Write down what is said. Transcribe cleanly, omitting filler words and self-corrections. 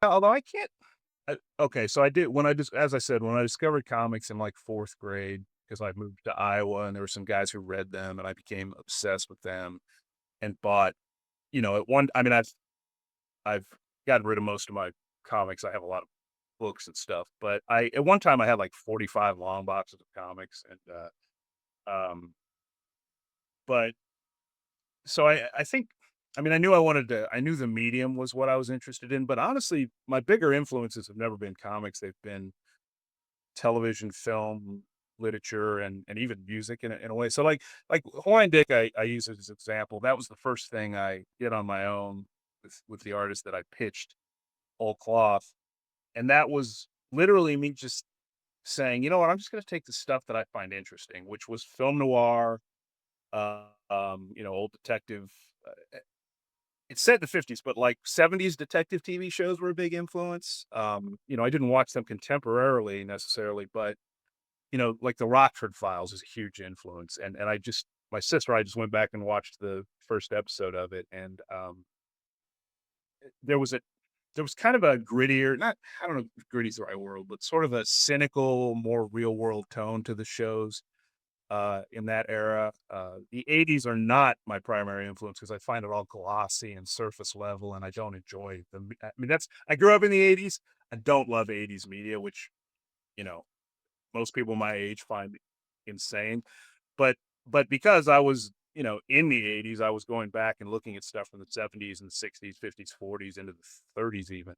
although I can't okay, so I did when I just as I said, when I discovered comics in, like, 4th grade, because I moved to Iowa and there were some guys who read them, and I became obsessed with them and bought, at one I mean, I've gotten rid of most of my comics. I have a lot of books and stuff, but I at one time, I had, like, 45 long boxes of comics, and, um, but so I think I mean, I knew the medium was what I was interested in, but honestly, my bigger influences have never been comics. They've been television, film, literature, and even music in a way. So like Hawaiian Dick, I use it as an example. That was the first thing I did on my own with the artist that I pitched whole cloth. And that was literally me just saying, you know what, I'm just gonna take the stuff that I find interesting, which was film noir, old detective. It's set in the 50s, but like 70s detective TV shows were a big influence. I didn't watch them contemporarily necessarily, but like the Rockford Files is a huge influence. And my sister, I just went back and watched the first episode of it, and there was a there was kind of a grittier, not I don't know if gritty is the right word, but sort of a cynical, more real world tone to the shows in that era. The 80s are not my primary influence because I find it all glossy and surface level, and I don't enjoy them. I mean, I grew up in the 80s. I don't love 80s media, which you know most people my age find insane. But because I was in the 80s, I was going back and looking at stuff from the 70s and 60s, 50s, 40s into the 30s even.